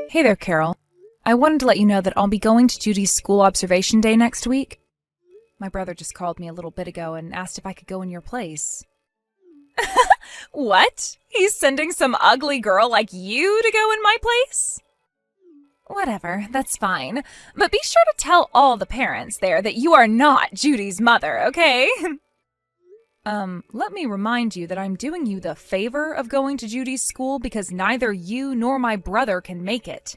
Hey there, Carol. I wanted to let you know that I'll be going to Judy's school observation day next week. My brother just called me a little bit ago and asked if I could go in your place. What? He's sending some ugly girl like you to go in my place? Whatever, that's fine. But be sure to tell all the parents there that you are not Judy's mother, okay? Let me remind you that I'm doing you the favor of going to Judy's school because neither you nor my brother can make it.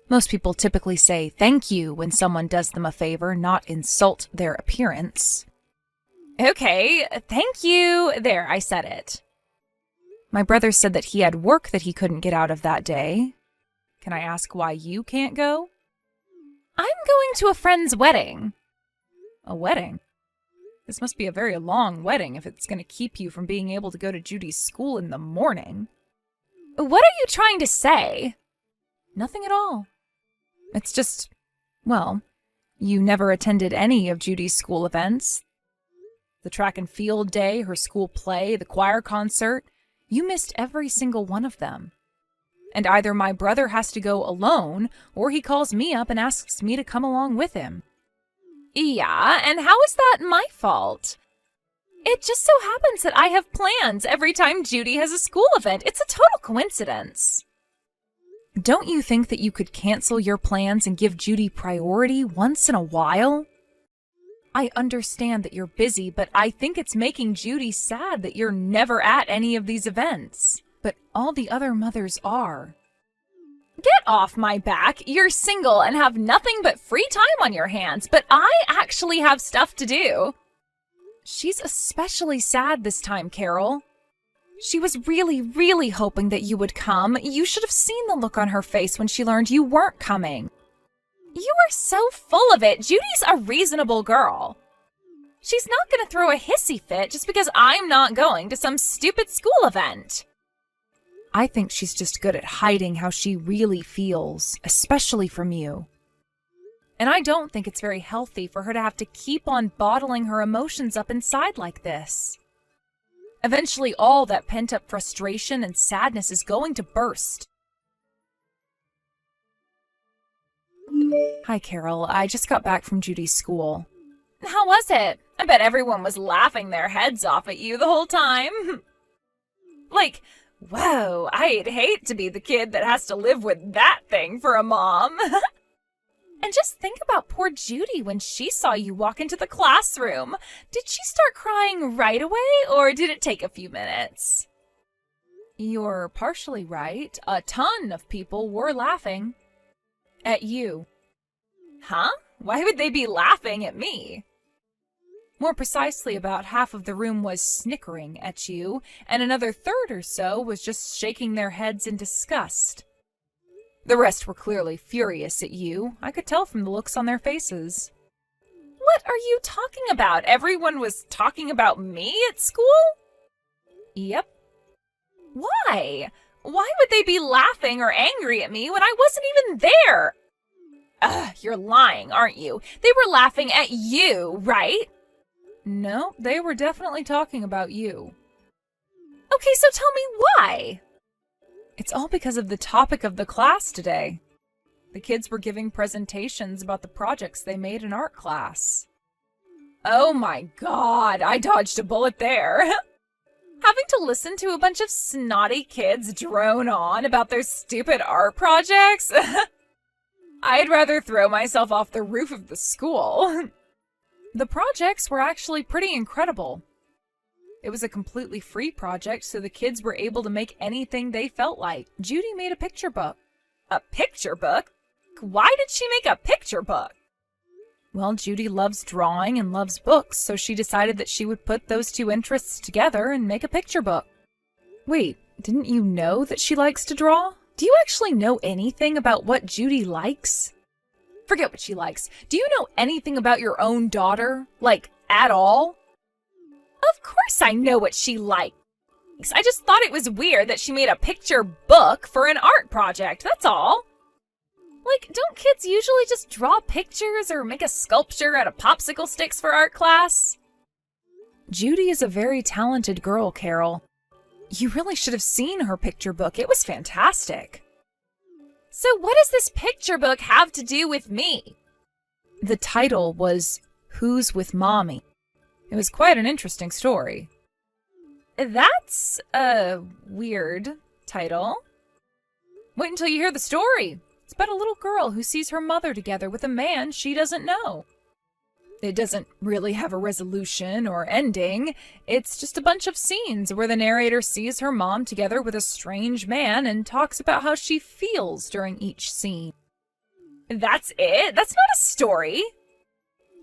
Most people typically say thank you when someone does them a favor, not insult their appearance. Okay, thank you. There, I said it. My brother said that he had work that he couldn't get out of that day. Can I ask why you can't go? I'm going to a friend's wedding. A wedding? This must be a very long wedding if it's going to keep you from being able to go to Judy's school in the morning. What are you trying to say? Nothing at all. It's just, well, you never attended any of Judy's school events. The track and field day, her school play, the choir concert. You missed every single one of them. And either my brother has to go alone, or he calls me up and asks me to come along with him. Yeah, and how is that my fault? It just so happens that I have plans every time Judy has a school event. It's a total coincidence. Don't you think that you could cancel your plans and give Judy priority once in a while? I understand that you're busy, but I think it's making Judy sad that you're never at any of these events. But all the other mothers are. Get off my back. You're single and have nothing but free time on your hands, but I actually have stuff to do. She's especially sad this time, Carol. She was really, really hoping that you would come. You should have seen the look on her face when she learned you weren't coming. You are so full of it. Judy's a reasonable girl. She's not going to throw a hissy fit just because I'm not going to some stupid school event. I think she's just good at hiding how she really feels, especially from you. And I don't think it's very healthy for her to have to keep on bottling her emotions up inside like this. Eventually, all that pent-up frustration and sadness is going to burst. Hi, Carol. I just got back from Judy's school. How was it? I bet everyone was laughing their heads off at you the whole time. Like, whoa, I'd hate to be the kid that has to live with that thing for a mom. And just think about poor Judy when she saw you walk into the classroom. Did she start crying right away, or did it take a few minutes? You're partially right. A ton of people were laughing. At you. Huh? Why would they be laughing at me? More precisely, about half of the room was snickering at you, and another third or so was just shaking their heads in disgust. The rest were clearly furious at you. I could tell from the looks on their faces. What are you talking about? Everyone was talking about me at school? Yep. Why? Why would they be laughing or angry at me when I wasn't even there? Ugh, you're lying, aren't you? They were laughing at you, right? No, they were definitely talking about you. Okay, so tell me why. It's all because of the topic of the class today. The kids were giving presentations about the projects they made in art class. Oh my God, I dodged a bullet there. Having to listen to a bunch of snotty kids drone on about their stupid art projects? I'd rather throw myself off the roof of the school. The projects were actually pretty incredible. It was a completely free project, so the kids were able to make anything they felt like. Judy made a picture book. A picture book? Why did she make a picture book? Well, Judy loves drawing and loves books, so she decided that she would put those two interests together and make a picture book. Wait, didn't you know that she likes to draw? Do you actually know anything about what Judy likes? Forget what she likes. Do you know anything about your own daughter? Like, at all? Of course I know what she likes. I just thought it was weird that she made a picture book for an art project, that's all. Like, don't kids usually just draw pictures or make a sculpture out of popsicle sticks for art class? Judy is a very talented girl, Carol. You really should have seen her picture book. It was fantastic. So what does this picture book have to do with me? The title was Who's with Mommy? It was quite an interesting story. That's a weird title. Wait until you hear the story. It's about a little girl who sees her mother together with a man she doesn't know. It doesn't really have a resolution or ending. It's just a bunch of scenes where the narrator sees her mom together with a strange man and talks about how she feels during each scene. That's it? That's not a story.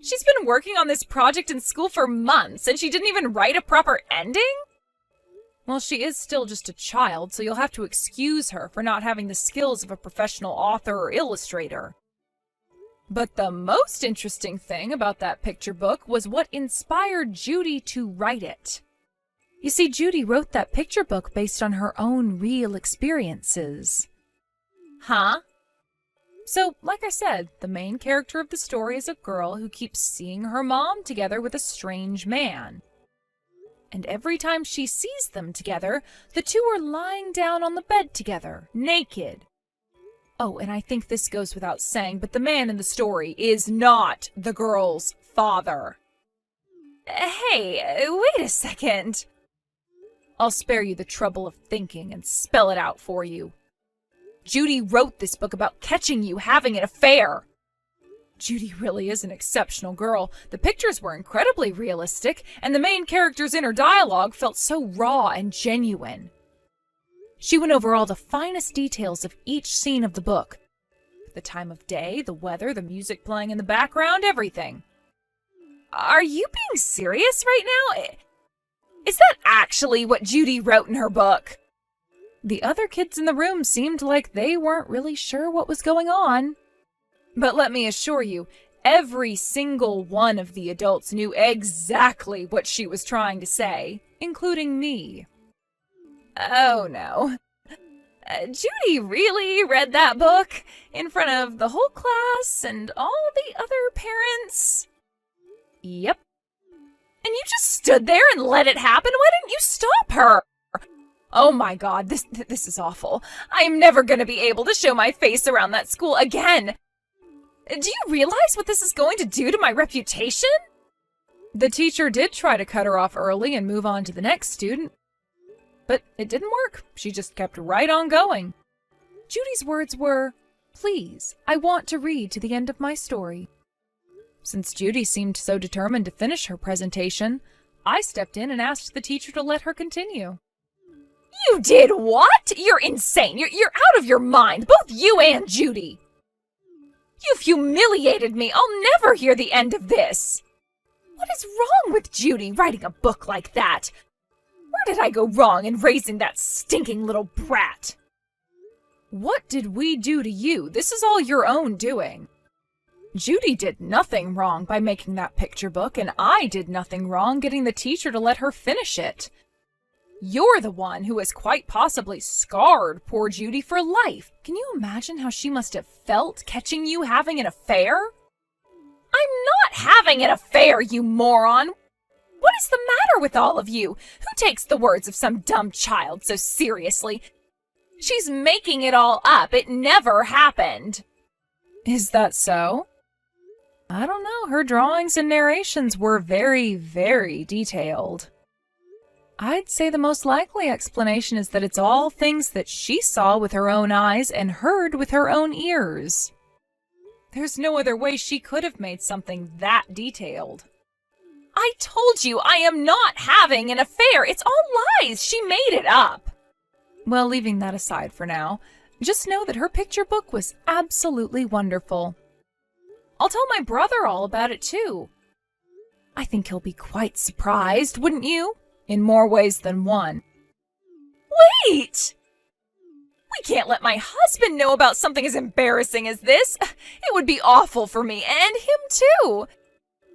She's been working on this project in school for months and she didn't even write a proper ending? Well, she is still just a child, so you'll have to excuse her for not having the skills of a professional author or illustrator. But the most interesting thing about that picture book was what inspired Judy to write it. You see, Judy wrote that picture book based on her own real experiences. Huh? So, like I said, the main character of the story is a girl who keeps seeing her mom together with a strange man. And every time she sees them together, the two are lying down on the bed together, naked. Oh, and I think this goes without saying, but the man in the story is not the girl's father. Hey, wait a second. I'll spare you the trouble of thinking and spell it out for you. Judy wrote this book about catching you having an affair. Judy really is an exceptional girl. The pictures were incredibly realistic, and the main character's inner dialogue felt so raw and genuine. She went over all the finest details of each scene of the book. The time of day, the weather, the music playing in the background, everything. Are you being serious right now? Is that actually what Judy wrote in her book? The other kids in the room seemed like they weren't really sure what was going on. But let me assure you, every single one of the adults knew exactly what she was trying to say, including me. Oh no. Judy really read that book in front of the whole class and all the other parents? Yep. And you just stood there and let it happen? Why didn't you stop her? Oh my god, this is awful. I am never going to be able to show my face around that school again. Do you realize what this is going to do to my reputation? The teacher did try to cut her off early and move on to the next student. But it didn't work. She just kept right on going. Judy's words were, "Please, I want to read to the end of my story." Since Judy seemed so determined to finish her presentation, I stepped in and asked the teacher to let her continue. You did what? You're insane. You're out of your mind, both you and Judy. You've humiliated me. I'll never hear the end of this. What is wrong with Judy writing a book like that? Where did I go wrong in raising that stinking little brat? What did we do to you? This is all your own doing. Judy did nothing wrong by making that picture book, and I did nothing wrong getting the teacher to let her finish it. You're the one who has quite possibly scarred poor Judy for life. Can you imagine how she must have felt catching you having an affair? I'm not having an affair, you moron! What is the matter with all of you? Who takes the words of some dumb child so seriously? She's making it all up. It never happened. Is that so? I don't know. Her drawings and narrations were very, very detailed. I'd say the most likely explanation is that it's all things that she saw with her own eyes and heard with her own ears. There's no other way she could have made something that detailed. I told you I am not having an affair. It's all lies. She made it up. Well, leaving that aside for now, just know that her picture book was absolutely wonderful. I'll tell my brother all about it too. I think he'll be quite surprised, wouldn't you? In more ways than one. Wait! We can't let my husband know about something as embarrassing as this. It would be awful for me and him too.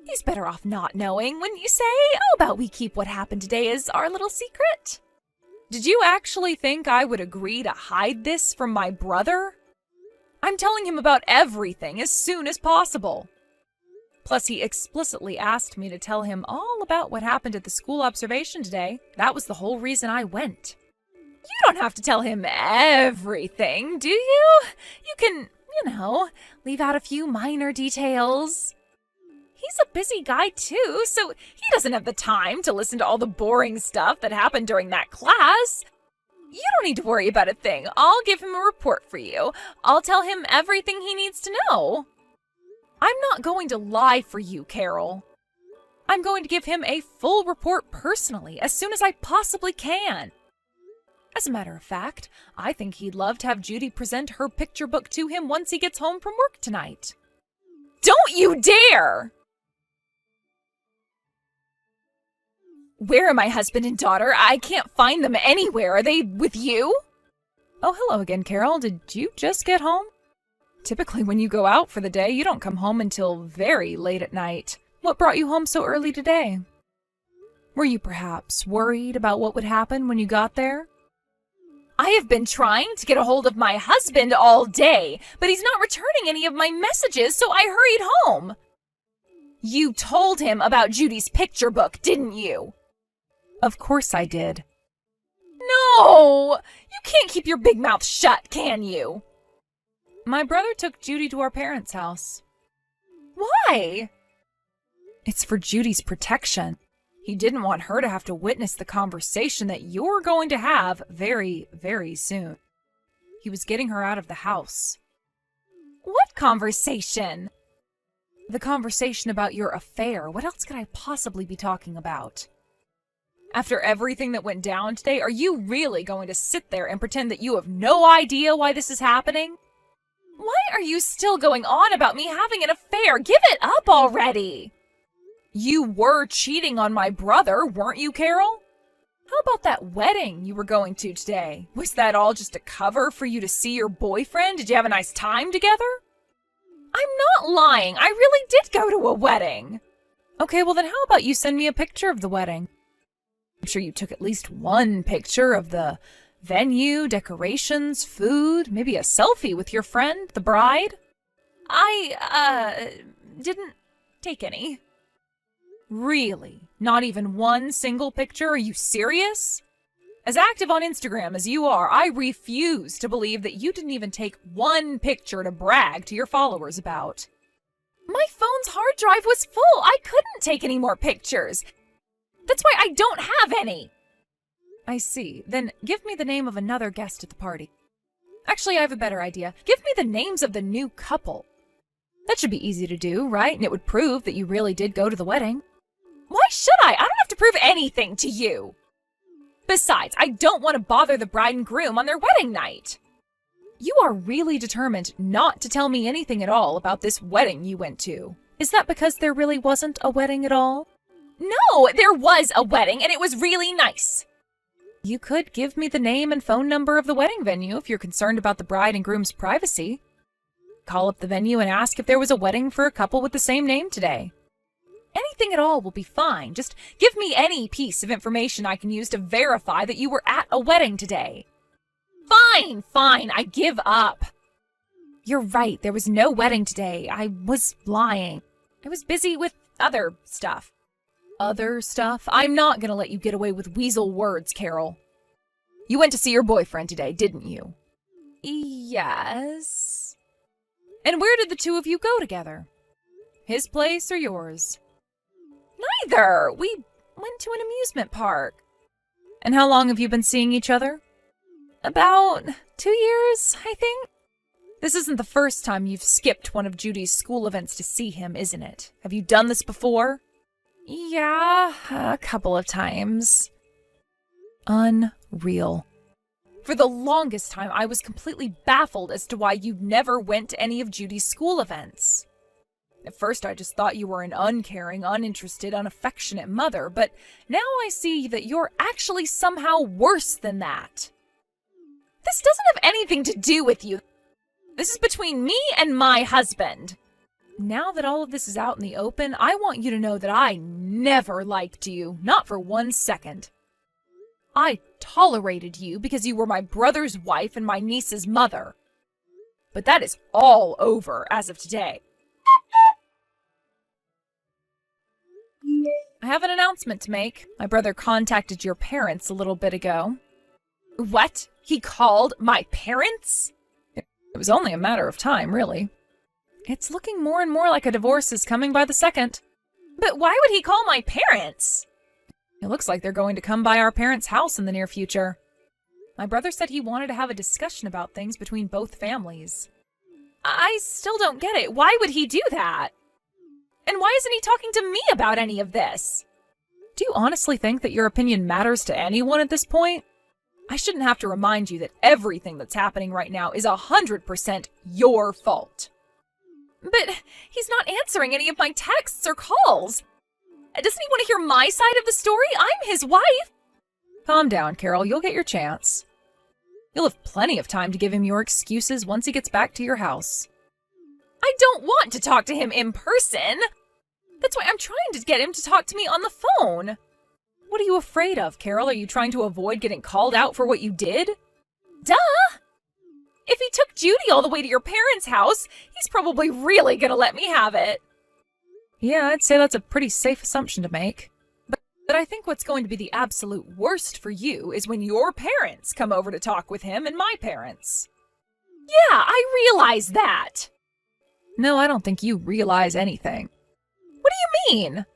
He's better off not knowing, wouldn't you say? How about we keep what happened today as our little secret? Did you actually think I would agree to hide this from my brother? I'm telling him about everything as soon as possible. Plus, he explicitly asked me to tell him all about what happened at the school observation today. That was the whole reason I went. You don't have to tell him everything, do you? You can, leave out a few minor details. He's a busy guy too, so he doesn't have the time to listen to all the boring stuff that happened during that class. You don't need to worry about a thing. I'll give him a report for you. I'll tell him everything he needs to know. I'm not going to lie for you, Carol. I'm going to give him a full report personally as soon as I possibly can. As a matter of fact, I think he'd love to have Judy present her picture book to him once he gets home from work tonight. Don't you dare! Where are my husband and daughter? I can't find them anywhere. Are they with you? Oh, hello again, Carol. Did you just get home? Typically, when you go out for the day, you don't come home until very late at night. What brought you home so early today? Were you perhaps worried about what would happen when you got there? I have been trying to get a hold of my husband all day, but he's not returning any of my messages, so I hurried home. You told him about Judy's picture book, didn't you? Of course I did. No! You can't keep your big mouth shut, can you? My brother took Judy to our parents' house. Why? It's for Judy's protection. He didn't want her to have to witness the conversation that you're going to have very, very soon. He was getting her out of the house. What conversation? The conversation about your affair. What else could I possibly be talking about? After everything that went down today, are you really going to sit there and pretend that you have no idea why this is happening? Why are you still going on about me having an affair? Give it up already! You were cheating on my brother, weren't you, Carol? How about that wedding you were going to today? Was that all just a cover for you to see your boyfriend? Did you have a nice time together? I'm not lying. I really did go to a wedding. Okay, well then how about you send me a picture of the wedding? I'm sure you took at least one picture of the venue, decorations, food, maybe a selfie with your friend, the bride. I didn't take any. Really? Not even one single picture? Are you serious? As active on Instagram as you are, I refuse to believe that you didn't even take one picture to brag to your followers about. My phone's hard drive was full. I couldn't take any more pictures. That's why I don't have any. I see. Then give me the name of another guest at the party. Actually, I have a better idea. Give me the names of the new couple. That should be easy to do, right? And it would prove that you really did go to the wedding. Why should I? I don't have to prove anything to you. Besides, I don't want to bother the bride and groom on their wedding night. You are really determined not to tell me anything at all about this wedding you went to. Is that because there really wasn't a wedding at all? No, there was a wedding, and it was really nice. You could give me the name and phone number of the wedding venue if you're concerned about the bride and groom's privacy. Call up the venue and ask if there was a wedding for a couple with the same name today. Anything at all will be fine. Just give me any piece of information I can use to verify that you were at a wedding today. Fine, I give up. You're right, there was no wedding today. I was lying. I was busy with other stuff. Other stuff? I'm not gonna let you get away with weasel words, Carol. You went to see your boyfriend today, didn't you? Yes. And where did the two of you go together? His place or yours? Neither. We went to an amusement park. And how long have you been seeing each other? About 2 years, I think. This isn't the first time you've skipped one of Judy's school events to see him, isn't it? Have you done this before? Yeah, a couple of times. Unreal. For the longest time, I was completely baffled as to why you never went to any of Judy's school events. At first, I just thought you were an uncaring, uninterested, unaffectionate mother, but now I see that you're actually somehow worse than that. This doesn't have anything to do with you. This is between me and my husband. Now that all of this is out in the open, I want you to know that I never liked you, not for 1 second. I tolerated you because you were my brother's wife and my niece's mother. But that is all over as of today. I have an announcement to make. My brother contacted your parents a little bit ago. What? He called my parents? It was only a matter of time, really. It's looking more and more like a divorce is coming by the second. But why would he call my parents? It looks like they're going to come by our parents' house in the near future. My brother said he wanted to have a discussion about things between both families. I still don't get it. Why would he do that? And why isn't he talking to me about any of this? Do you honestly think that your opinion matters to anyone at this point? I shouldn't have to remind you that everything that's happening right now is 100% your fault. But he's not answering any of my texts or calls. Doesn't he want to hear my side of the story? I'm his wife. Calm down, Carol. You'll get your chance. You'll have plenty of time to give him your excuses once he gets back to your house. I don't want to talk to him in person. That's why I'm trying to get him to talk to me on the phone. What are you afraid of, Carol? Are you trying to avoid getting called out for what you did? Duh! If he took Judy all the way to your parents' house, he's probably really gonna let me have it. Yeah, I'd say that's a pretty safe assumption to make. But I think what's going to be the absolute worst for you is when your parents come over to talk with him and my parents. Yeah, I realize that. No, I don't think you realize anything. What do you mean?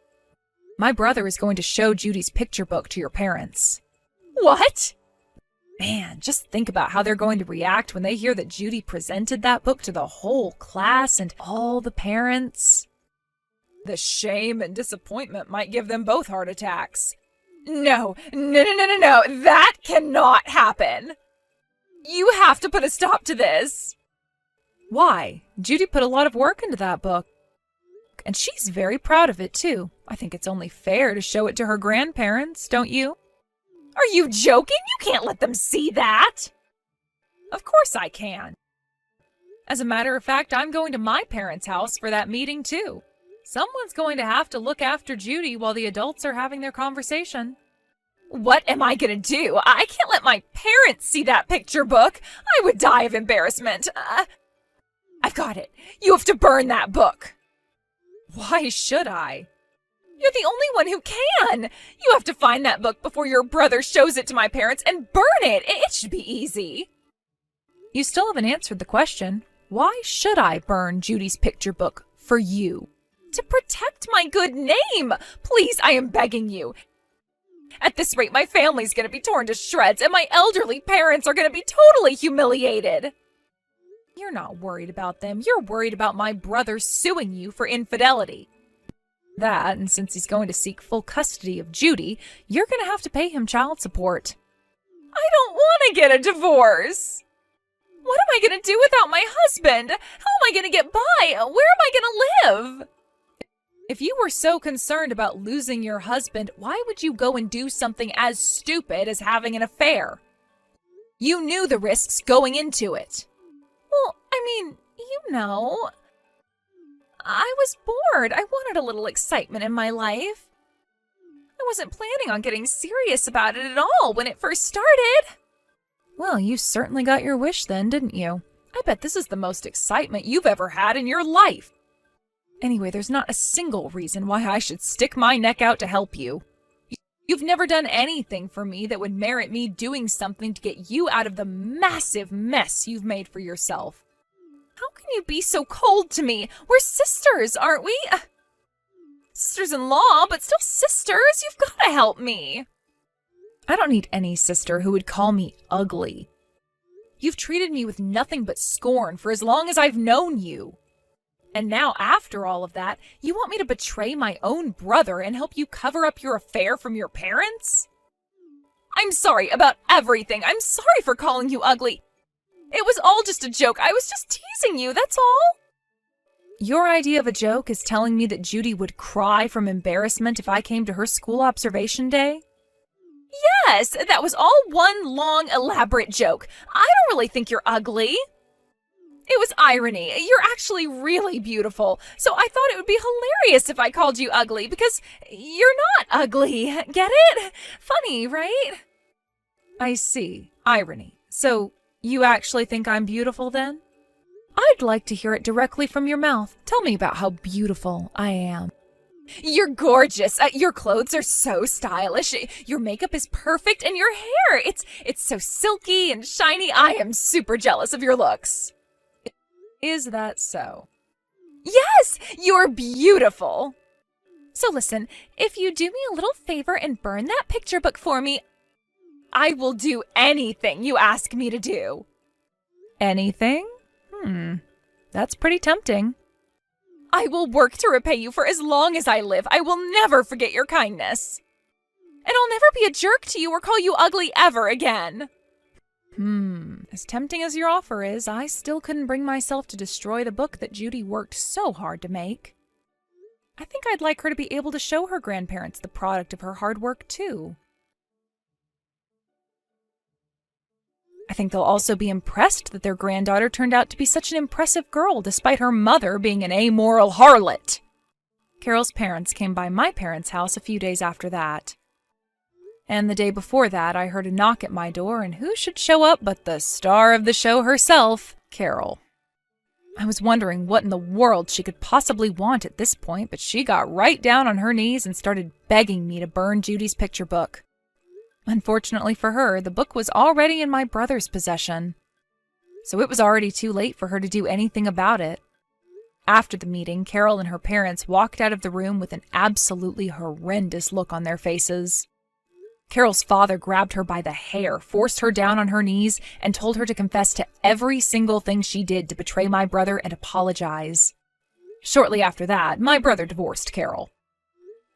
My brother is going to show Judy's picture book to your parents. What? Man, just think about how they're going to react when they hear that Judy presented that book to the whole class and all the parents. The shame and disappointment might give them both heart attacks. No, that cannot happen. You have to put a stop to this. Why? Judy put a lot of work into that book. And she's very proud of it, too. I think it's only fair to show it to her grandparents, don't you? Are you joking? You can't let them see that. Of course I can. As a matter of fact, I'm going to my parents' house for that meeting, too. Someone's going to have to look after Judy while the adults are having their conversation. What am I going to do? I can't let my parents see that picture book. I would die of embarrassment. I've got it. You have to burn that book. Why should I? You're the only one who can. You have to find that book before your brother shows it to my parents and burn it. It should be easy. You still haven't answered the question. Why should I burn Judy's picture book for you? To protect my good name. Please, I am begging you. At this rate, my family's going to be torn to shreds, and my elderly parents are going to be totally humiliated. You're not worried about them. You're worried about my brother suing you for infidelity. That, and since he's going to seek full custody of Judy, you're going to have to pay him child support. I don't want to get a divorce. What am I going to do without my husband? How am I going to get by? Where am I going to live? If you were so concerned about losing your husband, why would you go and do something as stupid as having an affair? You knew the risks going into it. Well, I mean, you know, I was bored. I wanted a little excitement in my life. I wasn't planning on getting serious about it at all when it first started. Well, you certainly got your wish then, didn't you? I bet this is the most excitement you've ever had in your life. Anyway, there's not a single reason why I should stick my neck out to help you. You've never done anything for me that would merit me doing something to get you out of the massive mess you've made for yourself. How can you be so cold to me? We're sisters, aren't we? Sisters-in-law, but still sisters. You've got to help me. I don't need any sister who would call me ugly. You've treated me with nothing but scorn for as long as I've known you. And now, after all of that, you want me to betray my own brother and help you cover up your affair from your parents? I'm sorry about everything. I'm sorry for calling you ugly. It was all just a joke. I was just teasing you, that's all. Your idea of a joke is telling me that Judy would cry from embarrassment if I came to her school observation day? Yes, that was all one long, elaborate joke. I don't really think you're ugly. It was irony. You're actually really beautiful. So I thought it would be hilarious if I called you ugly because you're not ugly. Get it? Funny, right? I see. Irony. So you actually think I'm beautiful then? I'd like to hear it directly from your mouth. Tell me about how beautiful I am. You're gorgeous. Your clothes are so stylish. Your makeup is perfect, and your hair, it's so silky and shiny. I am super jealous of your looks. Is that so? Yes, you're beautiful. So listen, if you do me a little favor and burn that picture book for me, I will do anything you ask me to do. Anything? That's pretty tempting. I will work to repay you for as long as I live. I will never forget your kindness. And I'll never be a jerk to you or call you ugly ever again. As tempting as your offer is, I still couldn't bring myself to destroy the book that Judy worked so hard to make. I think I'd like her to be able to show her grandparents the product of her hard work, too. I think they'll also be impressed that their granddaughter turned out to be such an impressive girl despite her mother being an amoral harlot. Carol's parents came by my parents' house a few days after that. And the day before that, I heard a knock at my door, and who should show up but the star of the show herself, Carol. I was wondering what in the world she could possibly want at this point, but she got right down on her knees and started begging me to burn Judy's picture book. Unfortunately for her, the book was already in my brother's possession, so it was already too late for her to do anything about it. After the meeting, Carol and her parents walked out of the room with an absolutely horrendous look on their faces. Carol's father grabbed her by the hair, forced her down on her knees, and told her to confess to every single thing she did to betray my brother and apologize. Shortly after that, my brother divorced Carol.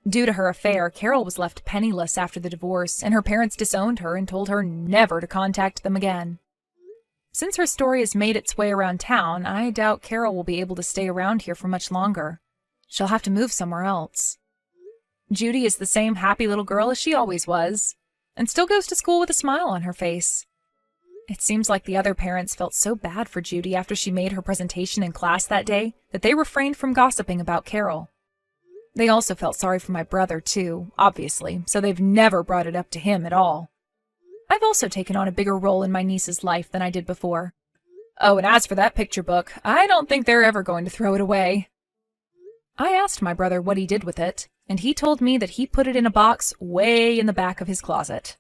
Due to her affair, Carol was left penniless after the divorce, and her parents disowned her and told her never to contact them again. Since her story has made its way around town, I doubt Carol will be able to stay around here for much longer. She'll have to move somewhere else. Judy is the same happy little girl as she always was, and still goes to school with a smile on her face. It seems like the other parents felt so bad for Judy after she made her presentation in class that day that they refrained from gossiping about Carol. They also felt sorry for my brother, too, obviously, so they've never brought it up to him at all. I've also taken on a bigger role in my niece's life than I did before. Oh, and as for that picture book, I don't think they're ever going to throw it away. I asked my brother what he did with it, and he told me that he put it in a box way in the back of his closet.